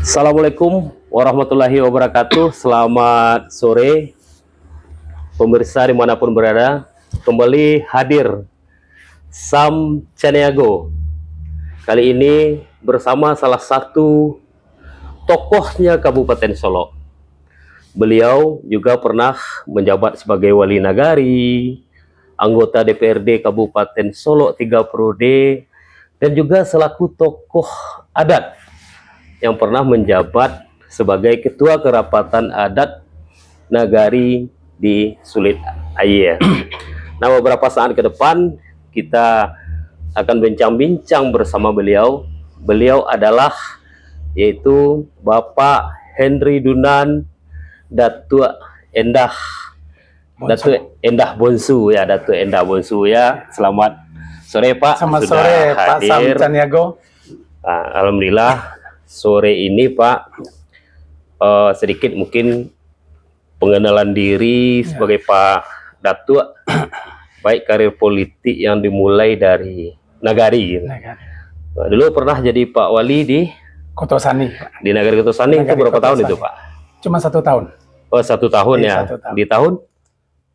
Assalamualaikum warahmatullahi wabarakatuh. Selamat sore pemirsa dimanapun berada. Kembali hadir Sam Caniago. Kali ini bersama salah satu tokohnya Kabupaten Solo. Beliau juga pernah menjabat sebagai wali nagari, anggota DPRD Kabupaten Solo 3 periode, dan juga selaku tokoh adat yang pernah menjabat sebagai Ketua Kerapatan Adat Nagari di Sulit Air. Nah, beberapa saat ke depan kita akan bincang-bincang bersama beliau. Beliau adalah yaitu Bapak Henry Dunan Datuk Endah Bonsu ya, Datuk Endah Bonsu ya. Selamat sore Pak. Selamat sore Pak Sam Caniago. Alhamdulillah sore ini Pak sedikit mungkin pengenalan diri sebagai Pak Datuk, baik karir politik yang dimulai dari Nagari gitu. Dulu pernah jadi Pak Wali di Kotosani. Di Nagari Kotosani itu berapa tahun itu Pak? Cuma 1 tahun. Oh 1 tahun ya. 1 tahun. Di tahun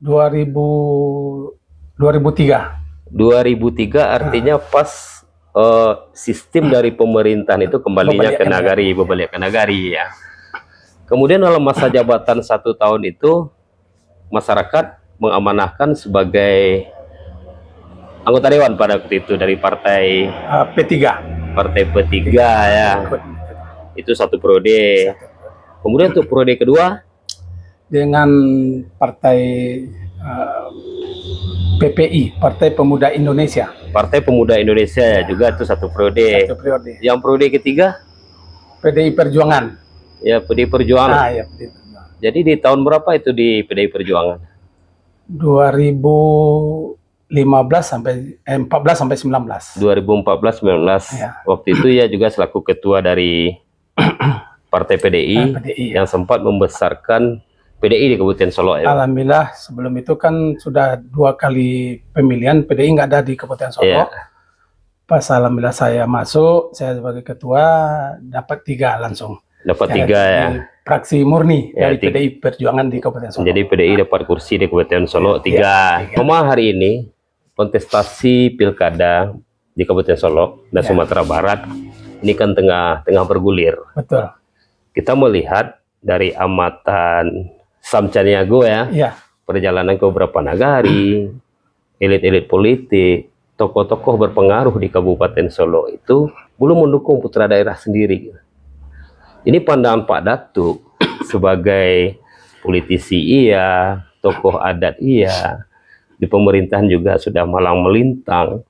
2003. 2003 artinya pas sistem dari pemerintahan itu kembalinya ke Nagari, berbalik ke Nagari ya. Kemudian dalam masa jabatan 1 tahun itu masyarakat mengamanahkan sebagai anggota dewan pada waktu itu dari partai P3. Partai P3 ya. Itu 1 periode. Kemudian untuk periode kedua dengan partai PPI, Partai Pemuda Indonesia. Partai Pemuda Indonesia ya, juga itu 1 periode. 1 periode. Yang periode ketiga PDI Perjuangan. ya PDI Perjuangan. Ya, PDI Perjuangan. Jadi di tahun berapa itu di PDI Perjuangan? 2015 sampai 14 sampai 19. 2014-19 Ya. Waktu itu ya juga selaku ketua dari Partai PDI, PDI yang sempat membesarkan PDI di Kabupaten Solo ya. Alhamdulillah sebelum itu kan sudah 2 kali pemilihan PDI nggak ada di Kabupaten Solo. Ya. Pas alhamdulillah saya masuk, saya sebagai ketua dapat 3 langsung. Dapat 3 ya. Fraksi murni Ya, dari PDI Perjuangan di Kabupaten Solo. Jadi PDI dapat kursi di Kabupaten Solo 3. Memang hari ini kontestasi pilkada di Kabupaten Solo dan Sumatera Barat ini kan tengah bergulir. Betul. Kita melihat dari amatan Sam Caniago ya, perjalanan ke beberapa nagari, elit-elit politik, tokoh-tokoh berpengaruh di Kabupaten Solo itu belum mendukung putra daerah sendiri. Ini pandangan Pak Datuk sebagai politisi iya, tokoh adat iya, di pemerintahan juga sudah malang melintang,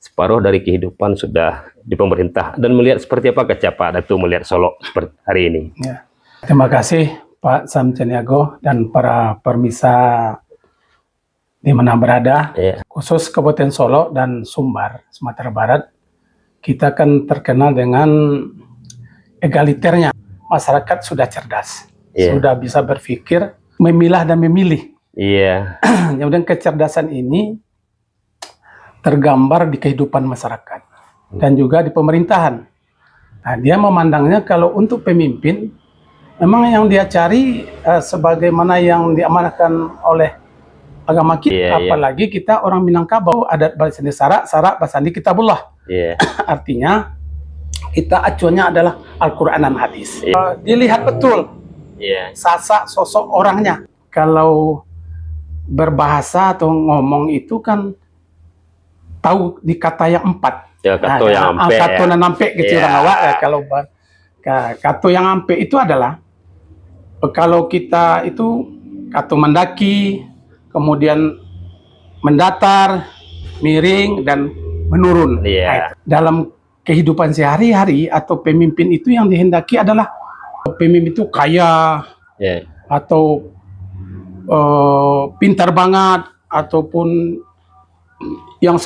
separuh dari kehidupan sudah di pemerintah. Dan melihat seperti apa Pak Datuk melihat Solo seperti hari ini? Ya. Terima kasih Pak Sam Caniago dan para permisa di mana berada, khusus Kabupaten Solo dan Sumbar, Sumatera Barat. Kita kan terkenal dengan egaliternya. Masyarakat sudah cerdas, sudah bisa berpikir, memilah dan memilih. Kemudian kecerdasan ini tergambar di kehidupan masyarakat dan juga di pemerintahan. Nah, dia memandangnya kalau untuk pemimpin, memang yang dia cari sebagaimana yang diamanahkan oleh agama kita, apalagi kita orang Minangkabau, adat Balisandi Sarak Basandi Kitabullah. Artinya kita acuannya adalah Al-Quran dan Hadis. Dilihat betul sasak sosok orangnya. Kalau berbahasa atau ngomong itu kan tahu di kata yang 4. Kato yang ampe. Kato yang ampe gitu orang awak. Kalau kato yang ampe itu adalah kalau kita itu kato mendaki, kemudian mendatar, miring dan menurun. Dalam kehidupan sehari-hari atau pemimpin itu yang dihendaki adalah pemimpin itu kaya atau pintar banget ataupun yang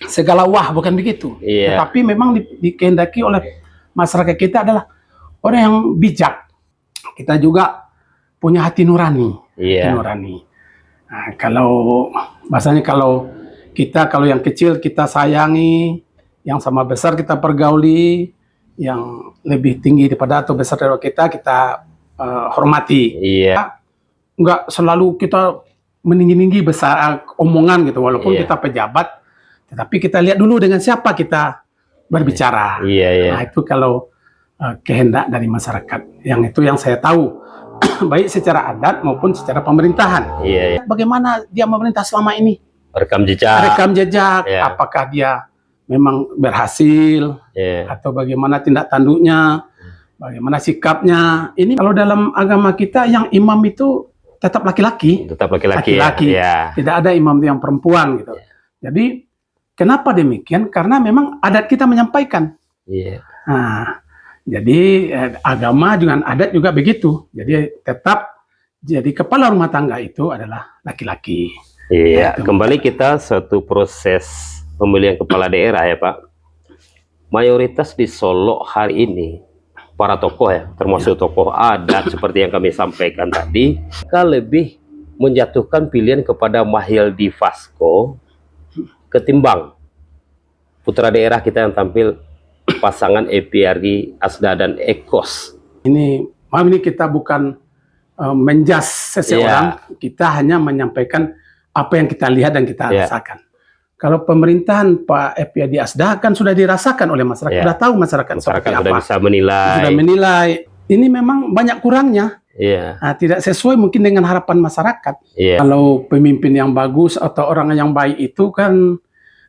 segala wah, bukan begitu. Tetapi memang dikehendaki oleh masyarakat kita adalah orang yang bijak. Kita juga punya hati nurani. Hati nurani. Nah, kalau bahasanya kalau yang kecil kita sayangi, yang sama besar kita pergauli, yang lebih tinggi daripada atau besar dari kita hormati. Iya. Nggak selalu kita meninggi-tinggi besar omongan gitu, walaupun kita pejabat, tetapi kita lihat dulu dengan siapa kita berbicara. Iya. Nah itu kalau kehendak dari masyarakat, yang itu yang saya tahu, baik secara adat maupun secara pemerintahan. Iya. Bagaimana dia memerintah selama ini? Rekam jejak. Apakah dia memang berhasil, atau bagaimana tindak tanduknya, bagaimana sikapnya. Ini kalau dalam agama kita yang imam itu tetap laki-laki. Ya. Tidak ada imam yang perempuan gitu. Jadi kenapa demikian? Karena memang adat kita menyampaikan. Nah, jadi agama dengan adat juga begitu. Jadi tetap jadi kepala rumah tangga itu adalah laki-laki. Iya, kembali kita suatu proses pemilihan kepala daerah ya Pak. Mayoritas di Solo hari ini para tokoh ya, termasuk tokoh adat seperti yang kami sampaikan tadi, mereka lebih menjatuhkan pilihan kepada Mahyildi Vasco ketimbang putra daerah kita yang tampil pasangan Epyardi Asda dan Ekos. Ini kita bukan menjas seseorang, kita hanya menyampaikan apa yang kita lihat dan kita rasakan. Kalau pemerintahan Pak Epyardi Asda kan sudah dirasakan oleh masyarakat, sudah tahu masyarakat sudah bisa menilai. Sudah menilai. Ini memang banyak kurangnya. Nah, tidak sesuai mungkin dengan harapan masyarakat. Kalau pemimpin yang bagus atau orang yang baik itu kan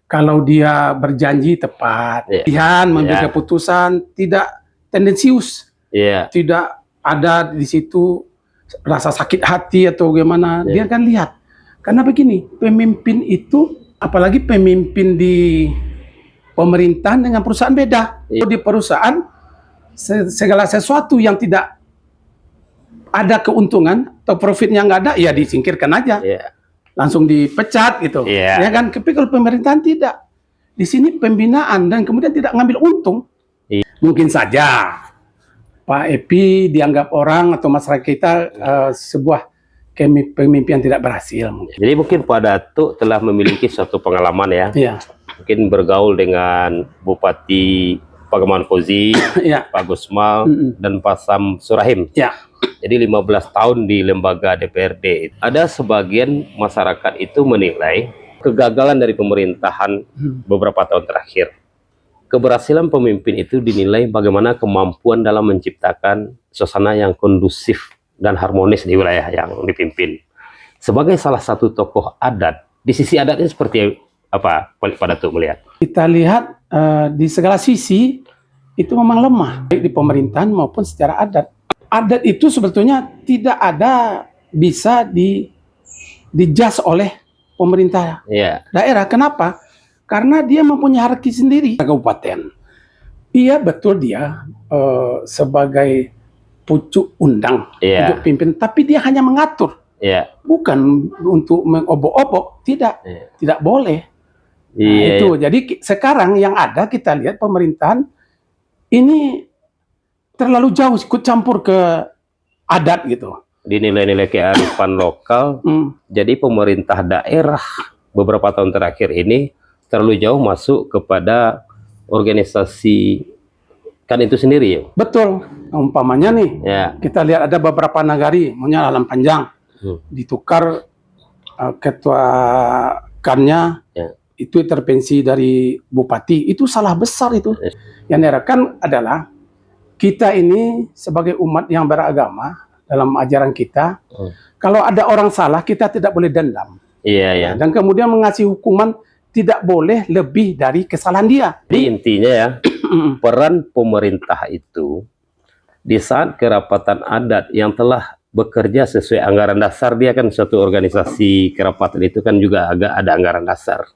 kalau dia berjanji tepat, mengambil keputusan tidak tendensius, tidak ada di situ rasa sakit hati atau bagaimana. Dia kan lihat. Karena begini, pemimpin itu, apalagi pemimpin di pemerintahan dengan perusahaan beda. Di perusahaan, segala sesuatu yang tidak ada keuntungan atau profitnya nggak ada, ya disingkirkan aja. Langsung dipecat gitu. Ya kan? Tapi kalau pemerintahan tidak. Di sini pembinaan dan kemudian tidak ngambil untung. Mungkin saja Pak Epi dianggap orang atau masyarakat kita sebuah pemimpin yang tidak berhasil. Jadi mungkin Pak Datuk telah memiliki suatu pengalaman ya. Mungkin bergaul dengan Bupati Pageman Kozi, Pak Gusmal, dan Pak Sam Surahim. Jadi 15 tahun di lembaga DPRD. Ada sebagian masyarakat itu menilai kegagalan dari pemerintahan beberapa tahun terakhir. Keberhasilan pemimpin itu dinilai bagaimana kemampuan dalam menciptakan suasana yang kondusif dan harmonis di wilayah yang dipimpin. Sebagai salah satu tokoh adat, di sisi adatnya seperti apa Pak Datuk melihat? Kita lihat di segala sisi itu memang lemah, baik di pemerintahan maupun secara adat. Adat itu sebetulnya tidak ada bisa dijudge oleh pemerintah daerah. Kenapa? Karena dia mempunyai hierarki sendiri. Kabupaten, iya betul dia sebagai pucuk undang untuk pimpin, tapi dia hanya mengatur, bukan untuk mengobok-obok, tidak boleh. Itu jadi sekarang yang ada kita lihat pemerintahan ini terlalu jauh ikut campur ke adat gitu. Di nilai-nilai kearifan lokal, jadi pemerintah daerah beberapa tahun terakhir ini terlalu jauh masuk kepada organisasi kan itu sendiri ya. Betul. Umpamanya nih, kita lihat ada beberapa nagari, punya Alam Panjang, ditukar ketua kannya, itu intervensi dari bupati, itu salah besar itu. Yang diharapkan adalah kita ini sebagai umat yang beragama dalam ajaran kita, kalau ada orang salah kita tidak boleh dendam. Dan kemudian mengasih hukuman tidak boleh lebih dari kesalahan dia. Jadi intinya ya, peran pemerintah itu di saat kerapatan adat yang telah bekerja sesuai anggaran dasar, dia kan suatu organisasi kerapatan itu kan juga agak ada anggaran dasar.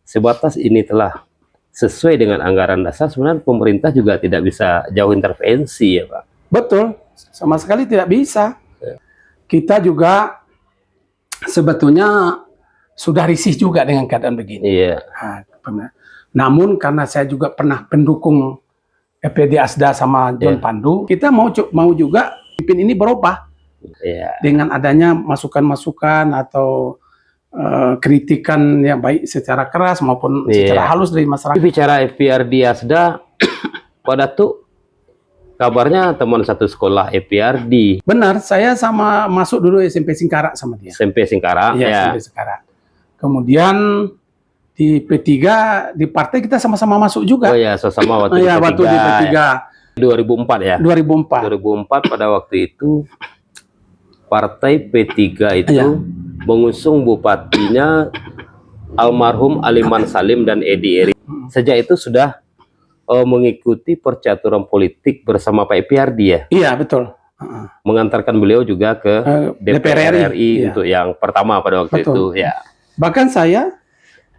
Sebatas ini telah sesuai dengan anggaran dasar, sebenarnya pemerintah juga tidak bisa jauh intervensi ya Pak. Betul, sama sekali tidak bisa. Kita juga sebetulnya sudah risih juga dengan keadaan begini. Namun karena saya juga pernah pendukung Epyardi Asda sama John Pandu, kita mau juga pimpin ini berubah dengan adanya masukan-masukan atau kritikan yang baik secara keras maupun secara halus dari masyarakat. Bicara Epyardi Asda, Pak Datuk, kabarnya teman satu sekolah EPRD. Benar, saya sama masuk dulu SMP Singkarak sama dia. SMP Singkarak, Iya, ya. SMP Singkarak. Kemudian di P3, di partai kita sama-sama masuk juga. Oh ya, sama waktu di P3. Waktu di P3. Ya. 2004 ya? 2004. 2004 pada waktu itu, partai P3 itu mengusung bupatinya almarhum Aliman Salim dan Edi Eri. Sejak itu sudah mengikuti percaturan politik bersama Pak EPRD ya? Iya, betul. Mengantarkan beliau juga ke DPR RI untuk yang pertama pada waktu itu. Ya. Bahkan saya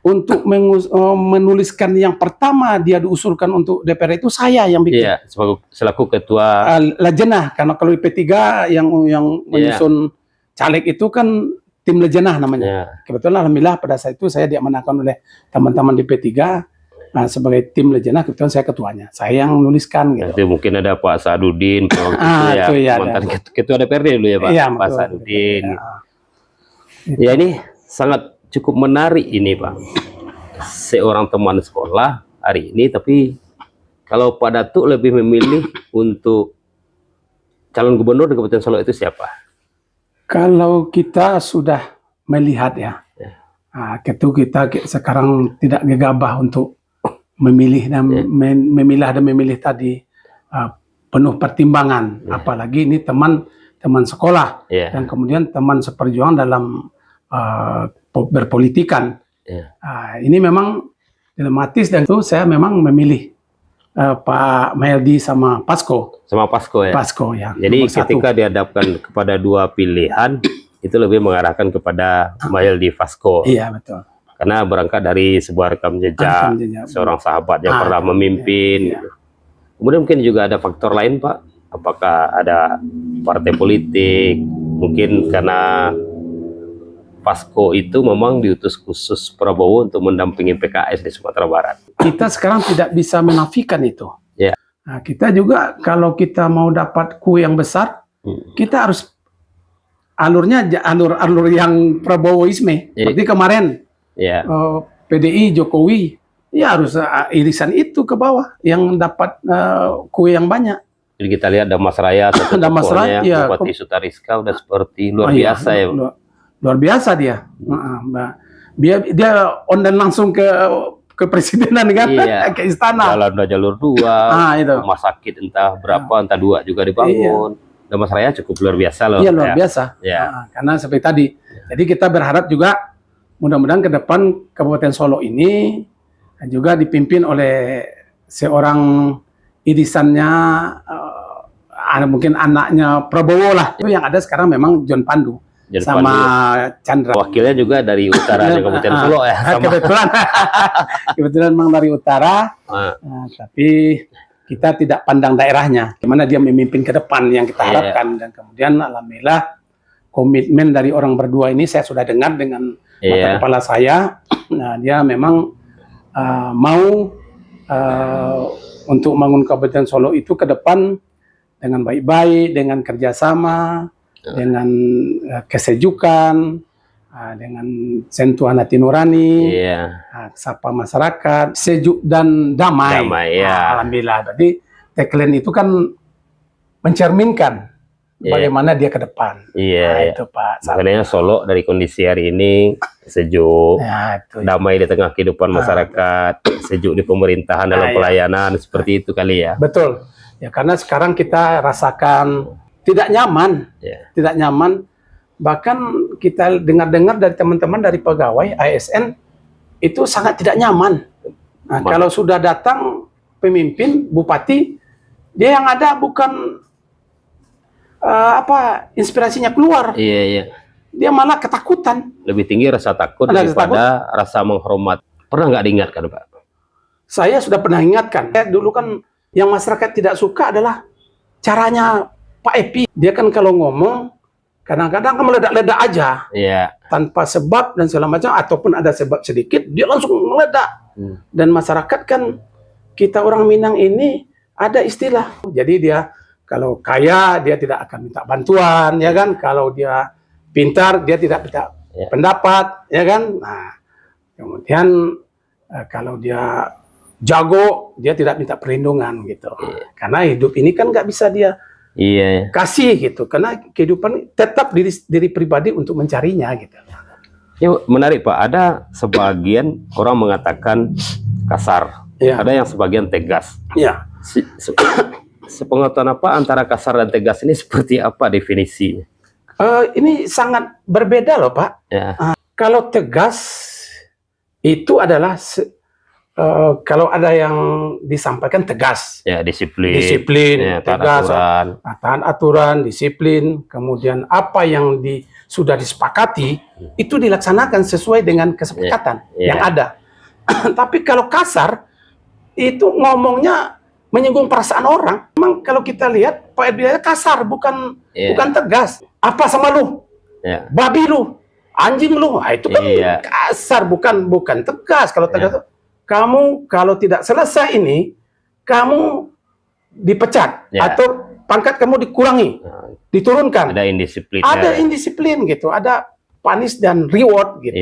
untuk menuliskan yang pertama dia diusulkan untuk DPR itu saya yang bikin. Iya, selaku ketua Lejenah, karena kalau di P3 yang menyusun caleg itu kan tim lejenah namanya. Kebetulan alhamdulillah pada saat itu saya diamanahkan oleh teman-teman di P3 sebagai tim lejenah, kebetulan saya ketuanya. Saya yang menuliskan gitu. Itu mungkin ada Pak Sadudin, mantan ketua DPRD dulu ya Pak, iya, Pak Sadudin. Ya ini sangat cukup menarik ini Pak. Seorang teman sekolah hari ini, tapi kalau Pak Datuk lebih memilih untuk calon gubernur di Kabupaten Solok itu siapa? Kalau kita sudah melihat kita sekarang tidak gegabah untuk memilih dan memilih tadi penuh pertimbangan, apalagi ini teman sekolah dan kemudian teman seperjuangan dalam berpolitikan. Ini memang dilematis dan itu saya memang memilih Pak Mahyildi sama Pasko. Sama Pasko ya. Pasko ya. Jadi ketika dihadapkan kepada dua pilihan itu lebih mengarahkan kepada Mahyildi Pasko. Iya betul. Karena berangkat dari sebuah rekam jejak seorang sahabat yang pernah memimpin. Gitu. Kemudian mungkin juga ada faktor lain Pak. Apakah ada partai politik? Mungkin karena Pasko itu memang diutus khusus Prabowo untuk mendampingi PKS di Sumatera Barat. Kita sekarang tidak bisa menafikan itu. Ya. Nah, kita juga kalau kita mau dapat kue yang besar, kita harus alurnya alur yang Prabowoisme. Seperti kemarin. PDI Jokowi ya harus irisan itu ke bawah yang dapat kue yang banyak. Jadi kita lihat Damas Raya, Bupati Sutariska udah seperti luar biasa ya. Luar biasa dia. Dia online langsung ke presidenan kan, ke istana. Jalan udah jalur 2, rumah sakit entah berapa, entah 2 juga dibangun. Damas Raya cukup luar biasa loh. Iya luar biasa. Karena seperti tadi. Jadi kita berharap juga mudah-mudahan ke depan Kabupaten Solok ini juga dipimpin oleh seorang irisannya, mungkin anaknya Prabowo lah. Itu yang ada sekarang memang John Pandu sama Chandra. Wakilnya juga dari utara Kabupaten Solok ya. Kebetulan memang dari utara, tapi kita tidak pandang daerahnya. Gimana dia memimpin ke depan yang kita harapkan. Dan kemudian alhamdulillah komitmen dari orang berdua ini saya sudah dengar dengan mata kepala saya. Nah, dia memang mau untuk membangun Kabupaten Solok itu ke depan dengan baik-baik, dengan kerjasama, dengan kesejukan, dengan sentuhan hati nurani, sapa masyarakat, sejuk dan damai. Alhamdulillah. Jadi tagline itu kan mencerminkan bagaimana dia ke depan. Itu Pak. Makanya Solok dari kondisi hari ini sejuk, damai di tengah kehidupan masyarakat, sejuk di pemerintahan dalam pelayanan, seperti itu kali ya. Betul. Ya karena sekarang kita rasakan tidak nyaman, tidak nyaman. Bahkan kita dengar-dengar dari teman-teman dari pegawai ASN itu sangat tidak nyaman. Nah, kalau sudah datang pemimpin, bupati, dia yang ada bukan inspirasinya keluar. Dia malah ketakutan. Lebih tinggi rasa takut daripada rasa menghormat. Pernah nggak diingatkan Pak? Saya sudah pernah ingatkan. Dulu kan yang masyarakat tidak suka adalah caranya Pak Epi. Dia kan kalau ngomong kadang-kadang kan meledak-ledak aja, tanpa sebab dan segala macam, ataupun ada sebab sedikit dia langsung meledak. Dan masyarakat kan kita orang Minang ini ada istilah. Jadi dia kalau kaya dia tidak akan minta bantuan, ya kan? Kalau dia pintar dia tidak minta pendapat, ya kan? Nah, kemudian kalau dia jago, dia tidak minta perlindungan gitu. Karena hidup ini kan nggak bisa dia kasih gitu. Karena kehidupan tetap diri pribadi untuk mencarinya gitu. Ya, menarik Pak. Ada sebagian orang mengatakan kasar, ada yang sebagian tegas. Ya. Sepengetahuan apa antara kasar dan tegas ini seperti apa definisinya? Ini sangat berbeda loh Pak. Ya. Kalau tegas itu adalah kalau ada yang disampaikan tegas. Ya, disiplin, tegas, taat aturan, disiplin. Kemudian apa yang sudah disepakati itu dilaksanakan sesuai dengan kesepakatan yang ada. Tapi kalau kasar itu ngomongnya menyinggung perasaan orang. Memang kalau kita lihat Pak RD kasar, bukan tegas. Apa sama lu? Babi lu, anjing lu. Nah, itu kan kasar, bukan tegas. Kalau tegas itu, kamu kalau tidak selesai ini, kamu dipecat atau pangkat kamu dikurangi, diturunkan. Ada indisiplin. Ada indisiplin gitu, ada punish dan reward gitu.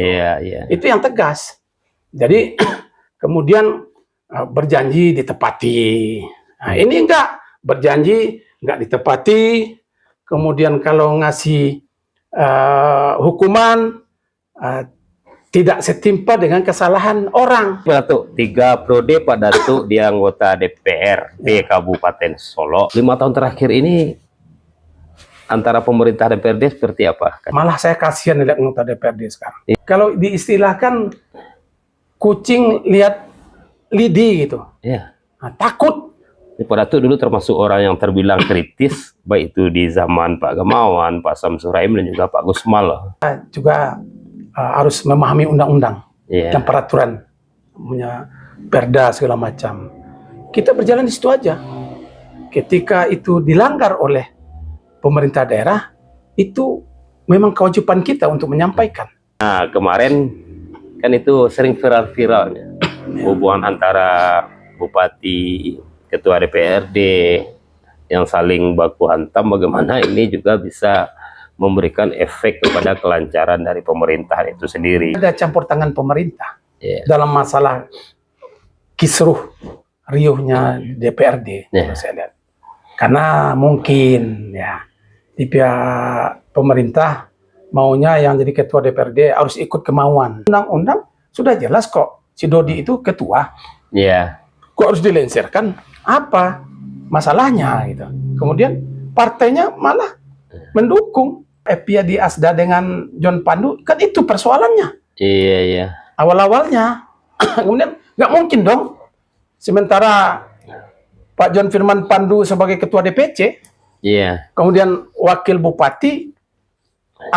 Itu yang tegas. Jadi kemudian berjanji ditepati. Nah, ini enggak, berjanji enggak ditepati. Kemudian kalau ngasih hukuman tidak setimpa dengan kesalahan orang. Pak Datuk, 3 periode Pak Datuk di anggota DPRD Kabupaten Solo. 5 tahun terakhir ini antara pemerintah DPRD seperti apa? Malah saya kasihan lihat anggota DPRD sekarang. Kalau diistilahkan kucing lihat lidi gitu. Nah, takut. Pak Datuk dulu termasuk orang yang terbilang kritis, baik itu di zaman Pak Gamawan, Pak Samsur Rahim, dan juga Pak Gusmal. Juga harus memahami undang-undang dan peraturan, punya perda segala macam. Kita berjalan di situ aja. Ketika itu dilanggar oleh pemerintah daerah, itu memang kewajiban kita untuk menyampaikan. Nah, kemarin kan itu sering viral-viralnya hubungan antara bupati, ketua DPRD yang saling baku hantam. Bagaimana ini juga bisa memberikan efek kepada kelancaran dari pemerintahan itu sendiri. Ada campur tangan pemerintah dalam masalah kisruh riuhnya DPRD, saya lihat. Karena mungkin di pihak pemerintah maunya yang jadi ketua DPRD harus ikut kemauan. Undang-undang sudah jelas kok, si Dodi itu ketua. Kok harus dilengsarkan? Apa masalahnya gitu? Kemudian partainya malah mendukung. Epia di Asda dengan John Pandu, kan itu persoalannya. Awal-awalnya. Kemudian nggak mungkin dong. Sementara Pak John Firman Pandu sebagai ketua DPC, kemudian wakil bupati,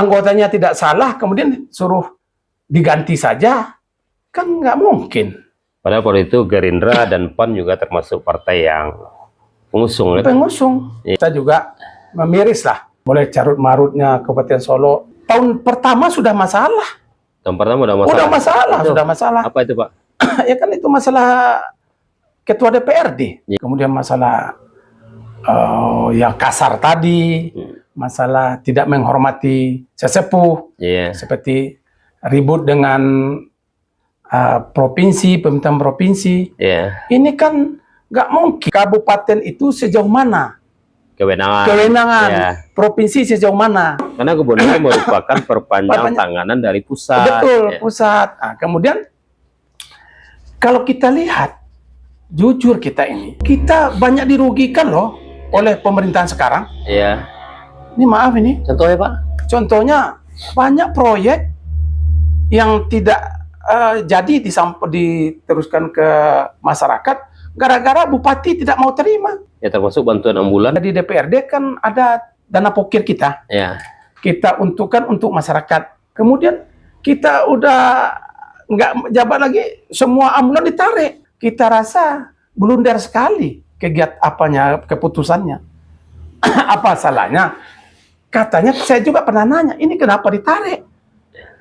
anggotanya tidak salah, kemudian suruh diganti saja, kan nggak mungkin. Padahal pada itu Gerindra dan PAN juga termasuk partai yang pengusung. Kita juga memiris lah. Mulai carut marutnya Kabupaten Solo. Tahun pertama sudah masalah. Tahun pertama sudah masalah. Apa itu Pak? Ya kan itu masalah ketua DPRD. Kemudian masalah yang kasar tadi, masalah tidak menghormati sesepuh, seperti ribut dengan provinsi, pemerintahan provinsi. Ini kan nggak mungkin. Kabupaten itu sejauh mana? Kewenangan provinsi sejauh mana? Karena gubernur merupakan perpanjangan tanganan dari pusat. Betul, pusat. Nah, kemudian kalau kita lihat, jujur kita banyak dirugikan loh oleh pemerintahan sekarang. Ini maaf ini. Contohnya Pak? Contohnya banyak proyek yang tidak jadi diteruskan ke masyarakat gara-gara bupati tidak mau terima. Termasuk bantuan ambulan. Di DPRD kan ada dana pokir kita. Kita untukkan untuk masyarakat. Kemudian kita udah nggak jabat lagi, semua ambulan ditarik. Kita rasa blunder sekali keputusannya. Apa salahnya? Katanya, saya juga pernah nanya, ini kenapa ditarik?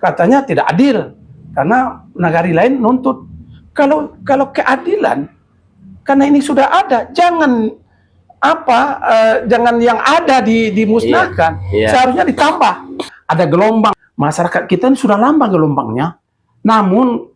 Katanya tidak adil, karena negara lain nuntut. Kalau keadilan, karena ini sudah ada, jangan yang ada dimusnahkan. Seharusnya ditambah. Ada gelombang. Masyarakat kita ini sudah lama gelombangnya. Namun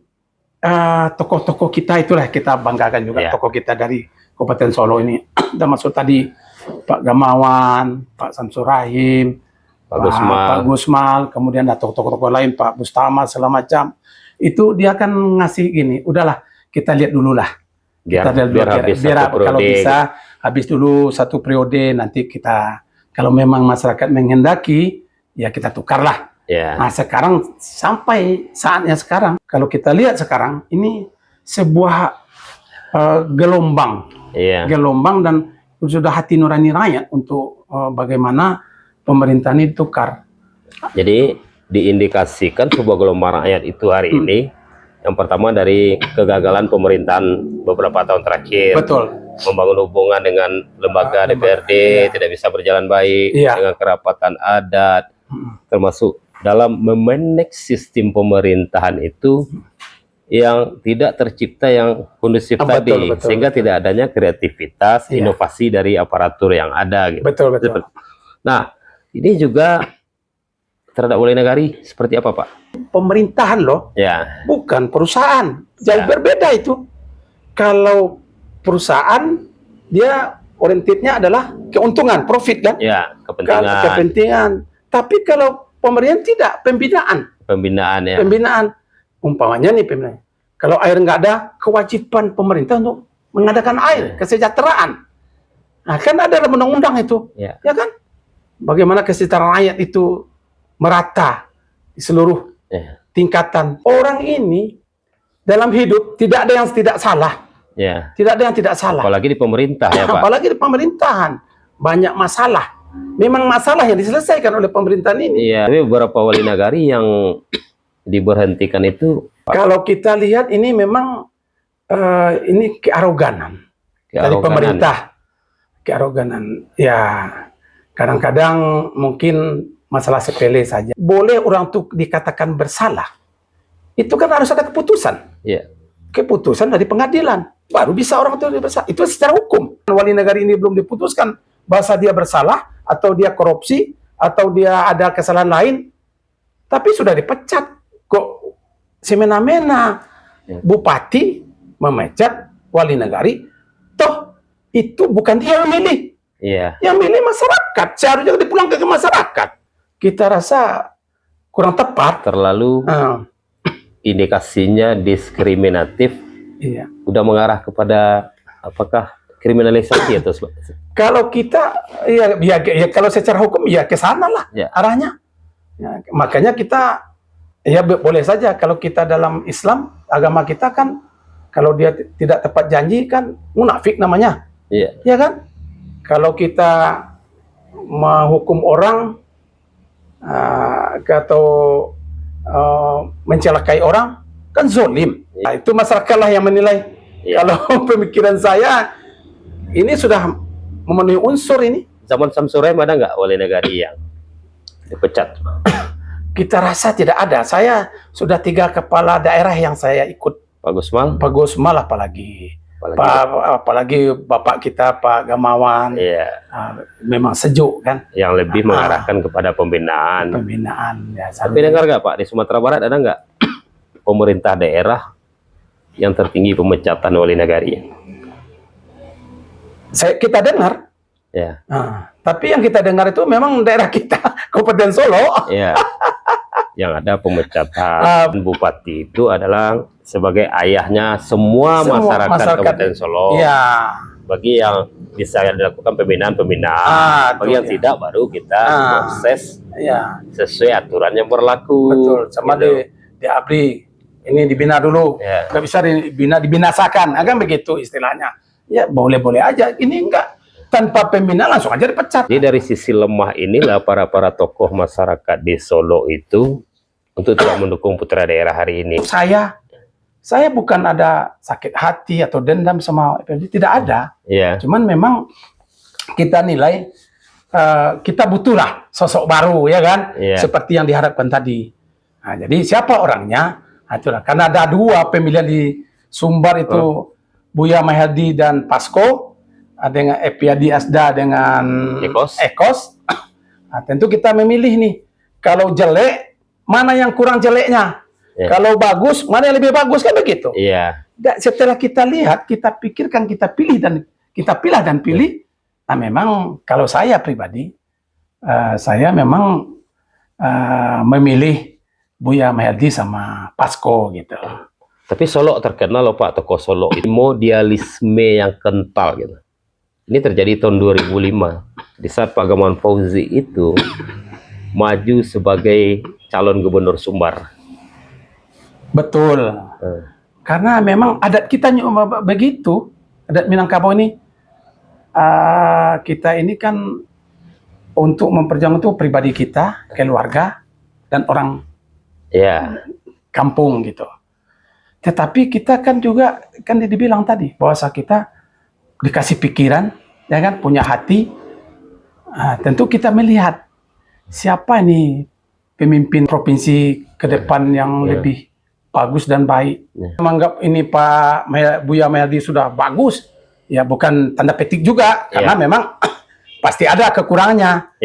tokoh-tokoh kita itulah kita banggakan juga, tokoh kita dari Kabupaten Solo ini. Termasuk tadi Pak Gamawan, Pak Samsul Rahim, Pak Gusmal, kemudian ada tokoh-tokoh lain, Pak Bustama segala macam. Itu dia akan ngasih gini, udahlah kita lihat dulu lah. Biar Kalau bisa habis dulu 1 periode, nanti kita kalau memang masyarakat menghendaki ya kita tukarlah. Nah sekarang sampai saatnya sekarang, kalau kita lihat sekarang ini sebuah gelombang dan sudah hati nurani rakyat untuk bagaimana pemerintahan ini tukar. Jadi diindikasikan sebuah gelombang rakyat itu hari ini, yang pertama dari kegagalan pemerintahan beberapa tahun terakhir. Betul. Membangun hubungan dengan lembaga DPRD tidak bisa berjalan baik, dengan kerapatan adat, termasuk dalam memanage sistem pemerintahan itu yang tidak tercipta yang kondusif tadi, sehingga tidak adanya kreativitas, inovasi dari aparatur yang ada. Gitu. Betul. Nah, ini juga terhadap Wali Nagari seperti apa, Pak? Pemerintahan loh, bukan perusahaan. Jauh berbeda itu. Kalau perusahaan, dia orientednya adalah keuntungan, profit kan? Kepentingan. Tapi kalau pemerintah tidak, pembinaan. Pembinaan. Umpamanya nih pembinaan. Kalau air nggak ada, kewajiban pemerintah untuk mengadakan air, kesejahteraan. Nah, kan ada dalam undang-undang itu, ya kan? Bagaimana kesejahteraan rakyat itu merata di seluruh tingkatan. Orang ini dalam hidup tidak ada yang tidak salah. Tidak ada yang tidak salah. Apalagi di pemerintah ya Pak. Apalagi di pemerintahan. Banyak masalah. Memang masalah yang diselesaikan oleh pemerintahan ini. Tapi beberapa wali nagari yang diberhentikan itu, Pak. Kalau kita lihat ini memang ini kearoganan dari pemerintah. Kearoganan. Ya, kadang-kadang mungkin masalah sepele saja. Boleh orang tuh dikatakan bersalah. Itu kan harus ada keputusan. Keputusan dari pengadilan. Baru bisa orang itu bersalah. Itu secara hukum. Wali negara ini belum diputuskan bahwa dia bersalah, atau dia korupsi, atau dia ada kesalahan lain. Tapi sudah dipecat. Kok semena-mena bupati memecat wali negari? Toh itu bukan dia yang milih. Yang milih masyarakat. Seharusnya dipulangkan ke masyarakat. Kita rasa kurang tepat. Terlalu indikasinya diskriminatif. Udah mengarah kepada apakah kriminalisasi atau kalau kita kalau secara hukum ya ke sana lah arahnya. Makanya kita boleh saja kalau kita dalam Islam, agama kita kan kalau dia tidak tepat janji kan munafik namanya. Ya kan? Kalau kita menghukum orang atau mencelakai orang kan zolim. Nah, itu masyarakat lah yang menilai. Kalau pemikiran saya ini sudah memenuhi unsur ini. Zaman Samsul Rahim ada nggak wali negari yang dipecat? Kita rasa tidak ada. Saya sudah 3 kepala daerah yang saya ikut. Pak Gusmal? Pak Gusmal apalagi Bapak kita Pak Gamawan. Memang sejuk kan. Yang lebih mengarahkan kepada pembinaan. Tapi dengar nggak Pak, di Sumatera Barat ada nggak pemerintah daerah yang tertinggi pemecatan wali negari? Kita dengar. Tapi yang kita dengar itu memang daerah kita, Kabupaten Solo. Yang ada pemecatan bupati itu adalah sebagai ayahnya semua masyarakat Kabupaten Solo. Bagi yang bisa dilakukan pembinaan, bagi yang tidak baru kita proses sesuai aturan yang berlaku. Betul, sama gitu. di ABRI ini dibina dulu, nggak bisa dibinasakan, kan begitu istilahnya. Ya boleh-boleh aja, ini enggak tanpa pembinaan langsung aja dipecat. Jadi dari sisi lemah inilah para tokoh masyarakat di Solo itu untuk tidak mendukung putra daerah hari ini. Saya bukan ada sakit hati atau dendam sama FPD, tidak ada. Cuman memang kita nilai kita butuhlah sosok baru, ya kan? Seperti yang diharapkan tadi. Nah, jadi siapa orangnya? Nah, itulah. Karena ada 2 pemilihan di Sumbar itu, Buya Mahdi dan Pasko, dengan Epiadi Asda dengan Ekos. Nah, tentu kita memilih nih. Kalau jelek, mana yang kurang jeleknya? Ya. Kalau bagus, mana yang lebih bagus kan begitu? Iya. Setelah kita lihat, kita pikirkan, kita pilih dan pilih. Nah, memang kalau saya pribadi, saya memang memilih Buya Mahyaldi sama Pasko gitu. Tapi Solo terkenal loh Pak, tokoh Solo itu modalisme yang kental gitu. Ini terjadi tahun 2005 di saat Pak Gamawan Fauzi itu maju sebagai calon gubernur Sumbar. Betul. Karena memang adat kita begitu, adat Minangkabau ini, kita ini kan untuk memperjuangkan itu pribadi kita, keluarga, dan orang kampung gitu. Tetapi kita kan juga, kan dibilang tadi, bahwa kita dikasih pikiran, ya kan, punya hati. Tentu kita melihat siapa ini pemimpin provinsi ke depan yang lebih bagus dan baik. Menganggap ini Pak Buya Mahyaldi sudah bagus, ya bukan tanda petik juga, karena memang pasti ada kekurangannya.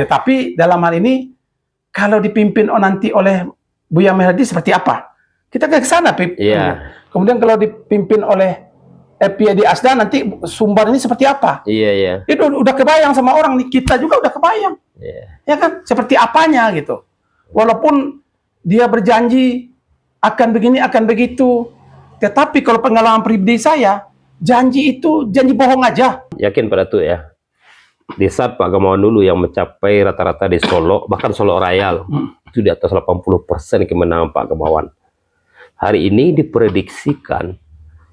Tetapi dalam hal ini, kalau dipimpin nanti oleh Buya Mahyaldi seperti apa? Kita ke sana, Pip. Kemudian kalau dipimpin oleh Epyedi Asda, nanti Sumbar ini seperti apa? Itu udah kebayang sama orang, kita juga udah kebayang. Ya kan? Seperti apanya gitu. Walaupun dia berjanji akan begini, akan begitu. Tetapi kalau pengalaman pribadi saya, janji itu janji bohong aja. Yakin pada itu ya? Di saat Pak Gamawan dulu yang mencapai rata-rata di Solo, bahkan Solo Raya loh, itu di atas 80% kemenangan Pak Gamawan. Hari ini diprediksikan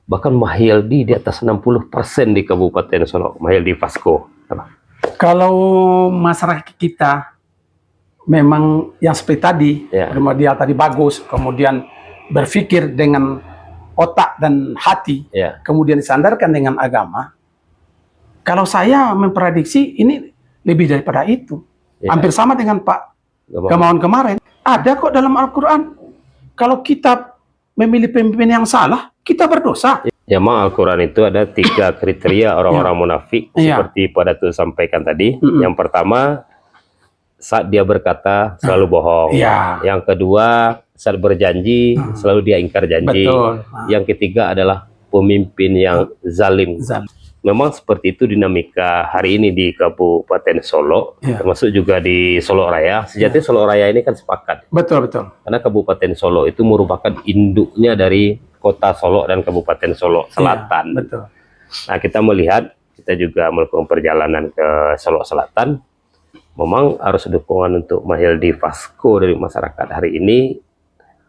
bahkan Mahyaldi di atas 60% di Kabupaten Solo, Mahyaldi Pasko. Kalau masyarakat kita memang yang seperti tadi, dia tadi bagus, kemudian berpikir dengan otak dan hati, kemudian disandarkan dengan agama. Kalau saya memprediksi ini lebih daripada itu. Hampir sama dengan Pak Gamawan kemarin. Ada kok dalam Al-Quran. Kalau kita memilih pemimpin yang salah, kita berdosa. Ya, memang Al-Quran itu ada 3 kriteria orang-orang munafik, seperti pada itu sampaikan tadi. Yang pertama, saat dia berkata selalu bohong. Yang kedua, saat berjanji selalu dia ingkar janji. Yang ketiga adalah pemimpin yang zalim. Memang seperti itu dinamika hari ini di Kabupaten Solo, termasuk juga di Solo Raya. Sejatinya Solo Raya ini kan sepakat. Betul. Karena Kabupaten Solo itu merupakan induknya dari Kota Solo dan Kabupaten Solo Selatan. Nah, kita melihat, kita juga melakukan perjalanan ke Solo Selatan. Memang harus dukungan untuk Mahyaldi Pasko dari masyarakat hari ini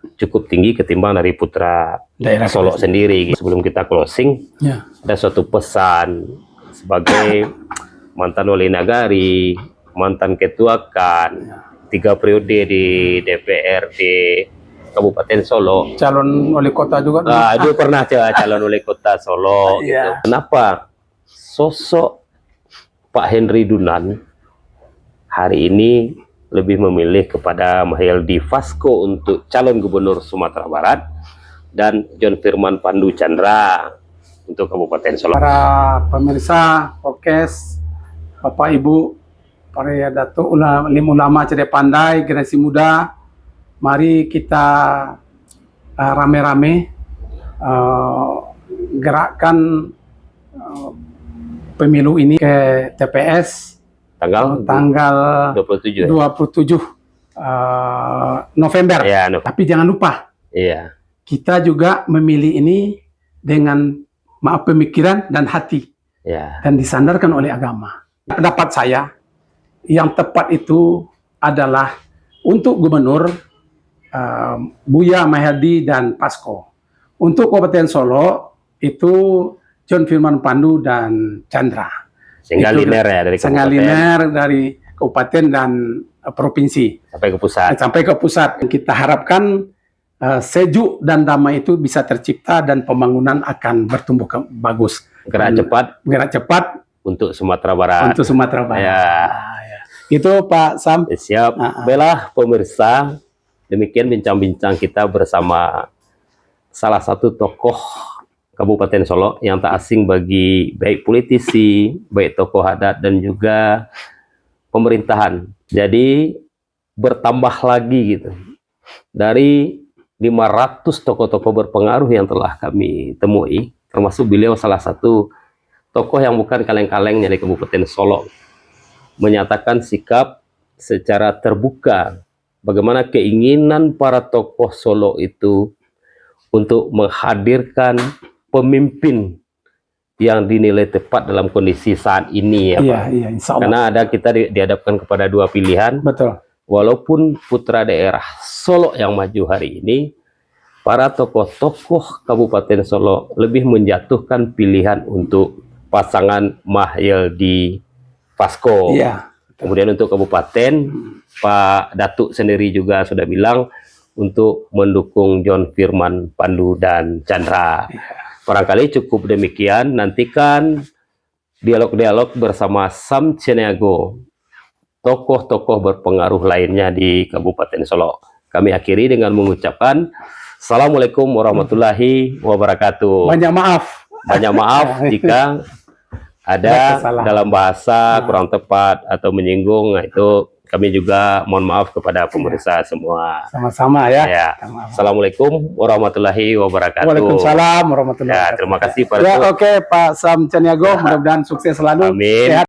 cukup tinggi ketimbang dari putra daerah Solo sendiri. Sebelum kita closing, ada suatu pesan sebagai mantan wali nagari, mantan ketua KAN, 3 periode di DPRD Kabupaten Solo, calon wali kota juga. Dia pernah calon wali kota Solo. Gitu. Kenapa sosok Pak Henry Dunan hari ini lebih memilih kepada Mahyaldi Pasko untuk calon gubernur Sumatera Barat dan John Firman Pandu Chandra untuk Kabupaten Solo? Para pemirsa podcast, Bapak Ibu, para datuk ulama cerdas pandai, generasi muda, mari kita rame-rame gerakkan pemilu ini ke TPS tanggal 27 November. Tapi jangan lupa, kita juga memilih ini dengan pemikiran dan hati, dan disandarkan oleh agama. Pendapat saya yang tepat itu adalah untuk gubernur Buya Mahyaldi dan Pasko. Untuk Kabupaten Solo itu John Firman Pandu dan Chandra. Singgah linear dari kabupaten dan provinsi sampai ke pusat. Kita harapkan sejuk dan damai itu bisa tercipta dan pembangunan akan bertumbuh bagus. Gerak cepat untuk Sumatera Barat. Itu Pak Sam. Siap. Baiklah pemirsa, demikian bincang-bincang kita bersama salah satu tokoh Kabupaten Solo yang tak asing bagi baik politisi, baik tokoh adat dan juga pemerintahan. Jadi bertambah lagi gitu. Dari 500 tokoh-tokoh berpengaruh yang telah kami temui, termasuk beliau salah satu tokoh yang bukan kaleng-kalengnya di Kabupaten Solok, menyatakan sikap secara terbuka bagaimana keinginan para tokoh Solok itu untuk menghadirkan pemimpin yang dinilai tepat dalam kondisi saat ini ya Pak. Iya, insya Allah. Karena ada kita dihadapkan kepada dua pilihan. Betul. Walaupun putra daerah Solok yang maju hari ini, para tokoh-tokoh Kabupaten Solok lebih menjatuhkan pilihan untuk pasangan Mahyildi Fasko. Iya. Kemudian untuk kabupaten, Pak Datuk sendiri juga sudah bilang untuk mendukung John Firman Pandu dan Chandra. Iya. Barangkali cukup demikian. Nantikan dialog-dialog bersama Sam Ceniago, tokoh-tokoh berpengaruh lainnya di Kabupaten Solok. Kami akhiri dengan mengucapkan Assalamualaikum warahmatullahi wabarakatuh. Banyak maaf. Banyak maaf jika ada dalam bahasa kurang tepat atau menyinggung. Nah, itu kami juga mohon maaf kepada pemirsa semua. Sama-sama ya. Ya. Assalamualaikum warahmatullahi wabarakatuh. Waalaikumsalam warahmatullahi wabarakatuh. Ya, terima kasih Pak. Ya, oke Pak Sam Ceniago, mudah-mudahan sukses selalu. Amin. Sehat.